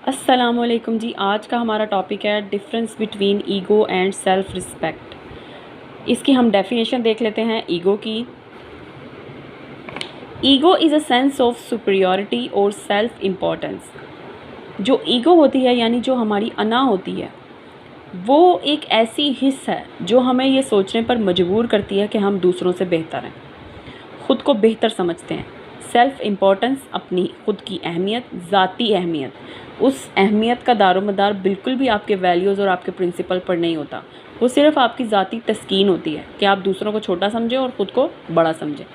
अस्सलामुअलैकुम जी। आज का हमारा टॉपिक है difference between ego and self respect. इसकी हम डेफिनेशन देख लेते हैं ईगो की। Ego is a sense of superiority और सेल्फ इम्पोर्टेंस। जो ईगो होती है यानी जो हमारी अना होती है, वो एक ऐसी हिस्स है जो हमें ये सोचने पर मजबूर करती है कि हम दूसरों से बेहतर हैं, ख़ुद को बेहतर समझते हैं। सेल्फ़ इम्पोर्टेंस, अपनी ख़ुद की अहमियत, ज़ाती अहमियत। उस अहमियत का दारोमदार बिल्कुल भी आपके वैल्यूज़ और आपके प्रिंसिपल पर नहीं होता। वो सिर्फ़ आपकी ज़ाती तस्कीन होती है कि आप दूसरों को छोटा समझें और ख़ुद को बड़ा समझें।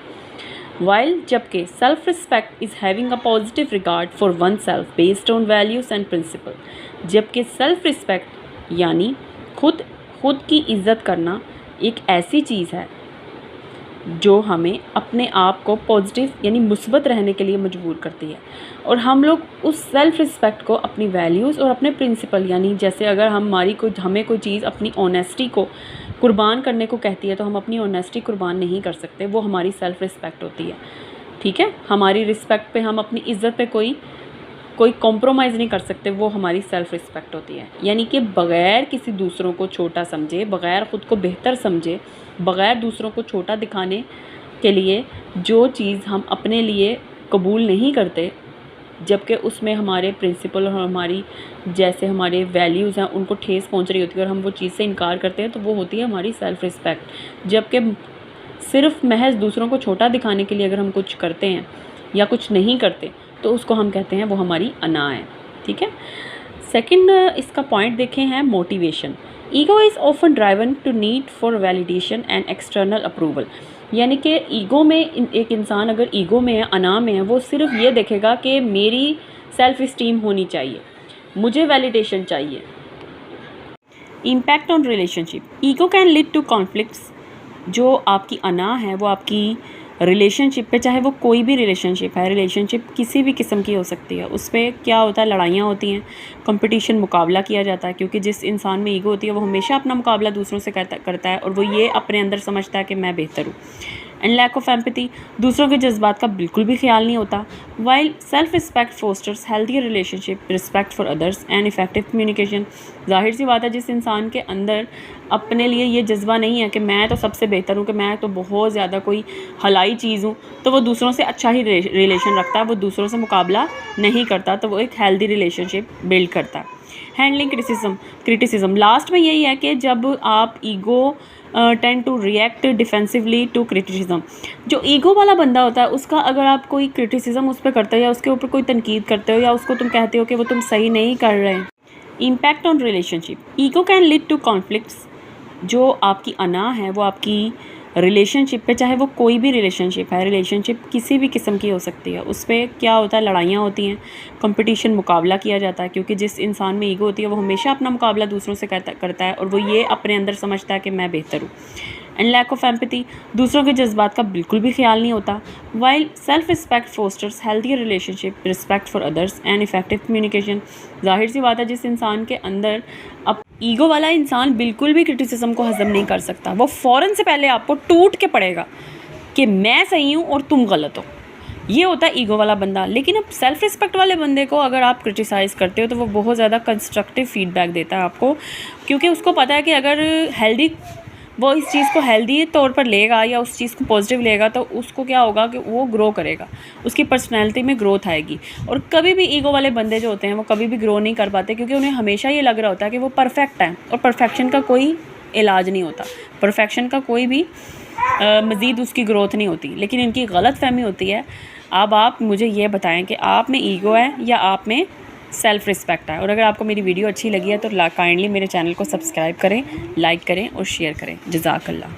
वाइल जबकि self respect is having a positive regard for one self based on values and principle. जबकि सेल्फ रिस्पेक्ट यानी खुद की इज़्ज़त करना एक ऐसी चीज़ है जो हमें अपने आप को पॉजिटिव यानी मुस्बत रहने के लिए मजबूर करती है। और हम लोग उस सेल्फ़ रिस्पेक्ट को अपनी वैल्यूज़ और अपने प्रिंसिपल यानी जैसे अगर हमें कोई चीज़ अपनी ऑनेस्टी को कुर्बान करने को कहती है तो हम अपनी ऑनेस्टी कुर्बान नहीं कर सकते। वो हमारी सेल्फ़ रिस्पेक्ट होती है। ठीक है, हमारी रिस्पेक्ट पे हम अपनी इज़्ज़त पे कोई कॉम्प्रोमाइज़ नहीं कर सकते। वो हमारी सेल्फ़ रिस्पेक्ट होती है। यानी कि बग़ैर किसी दूसरों को छोटा समझे, बग़ैर ख़ुद को बेहतर समझे, बग़ैर दूसरों को छोटा दिखाने के लिए जो चीज़ हम अपने लिए कबूल नहीं करते, जबकि उसमें हमारे प्रिंसिपल और हमारे वैल्यूज़ हैं उनको ठेस पहुंच रही होती है और हम वो चीज़ से इनकार करते हैं, तो वो होती है हमारी सेल्फ़ रिस्पेक्ट। जबकि सिर्फ़ महज़ दूसरों को छोटा दिखाने के लिए अगर हम कुछ करते हैं या कुछ नहीं करते तो उसको हम कहते हैं वो हमारी अना है। ठीक है। सेकंड इसका पॉइंट देखें है motivation. Ego is often driven to need for validation and external approval. यानी कि ईगो में एक इंसान अगर ईगो में है, अना में है, वो सिर्फ ये देखेगा कि मेरी सेल्फ इस्टीम होनी चाहिए, मुझे वैलिडेशन चाहिए। Impact on relationship. Ego can lead to conflicts. जो आपकी अना है वो आपकी रिलेशनशिप पे, चाहे वो कोई भी रिलेशनशिप है, रिलेशनशिप किसी भी किस्म की हो सकती है, उस पर क्या होता है, लड़ाइयाँ होती हैं, कंपटीशन, मुकाबला किया जाता है। क्योंकि जिस इंसान में ईगो होती है वो हमेशा अपना मुकाबला दूसरों से करता है और वो ये अपने अंदर समझता है कि मैं बेहतर हूँ। एंड लैक ऑफ एम्पैथी, दूसरों के जज्बात का बिल्कुल भी ख्याल नहीं होता। While self respect fosters healthier relationship, respect for others and effective communication. जाहिर सी बात है, जिस इंसान के अंदर अपने लिए ये जज्बा नहीं है कि मैं तो सबसे बेहतर हूँ, कि मैं तो बहुत ज़्यादा कोई हलाई चीज़ हूँ, तो वो दूसरों से अच्छा ही रिलेशन रखता है, वो दूसरों से मुकाबला नहीं करता, तो वो एक हेल्दी रिलेशनशिप बिल्ड करता है। हैंडलिंग क्रिटिसिज्म लास्ट में यही है कि जब आप ego tend to react defensively to criticism. जो ईगो वाला बंदा होता है उसका अगर आप कोई क्रिटिसिज्म उस पर करते हो या उसके ऊपर कोई तनकीद करते हो या उसको तुम कहते हो कि वो तुम सही नहीं कर रहे हैं। Impact on relationship. Ego can lead to conflicts. जो आपकी अना है वो आपकी रिलेशनशिप पे, चाहे वो कोई भी रिलेशनशिप है, रिलेशनशिप किसी भी किस्म की हो सकती है, उस पर क्या होता है, लड़ाइयाँ होती हैं, कंपटीशन, मुकाबला किया जाता है। क्योंकि जिस इंसान में ईगो होती है वो हमेशा अपना मुकाबला दूसरों से करता है और वो ये अपने अंदर समझता है कि मैं बेहतर हूँ। एंड लैक ऑफ एम्पैथी, दूसरों के जज्बात का बिल्कुल भी ख्याल नहीं होता। While self respect fosters healthier relationship, respect for others and effective communication. जाहिर सी बात है, जिस इंसान के अंदर अब ईगो वाला इंसान बिल्कुल भी क्रिटिसिज्म को हजम नहीं कर सकता। वो फ़ौरन से पहले आपको टूट के पड़ेगा कि मैं सही हूँ और तुम गलत हो। ये होता है ईगो वाला बंदा। लेकिन अब सेल्फ रिस्पेक्ट वाले बंदे को अगर आप क्रिटिसाइज़ करते हो तो वो बहुत ज़्यादा कंस्ट्रक्टिव फीडबैक देता है आपको, क्योंकि उसको पता है कि अगर वो इस चीज़ को हेल्दी तौर पर लेगा या उस चीज़ को पॉजिटिव लेगा तो उसको क्या होगा कि वो ग्रो करेगा, उसकी पर्सनैलिटी में ग्रोथ आएगी। और कभी भी ईगो वाले बंदे जो होते हैं वो कभी भी ग्रो नहीं कर पाते, क्योंकि उन्हें हमेशा ये लग रहा होता है कि वो परफेक्ट हैं और परफेक्शन का कोई इलाज नहीं होता, परफेक्शन का कोई भी मज़ीद उसकी ग्रोथ नहीं होती। लेकिन इनकी गलत फहमी होती है। अब आप मुझे ये बताएं कि आप में ईगो है या आप में सेल्फ़ रिस्पेक्ट है। और अगर आपको मेरी वीडियो अच्छी लगी है तो काइंडली मेरे चैनल को सब्सक्राइब करें, लाइक करें और शेयर करें। जज़ाकल्लाह।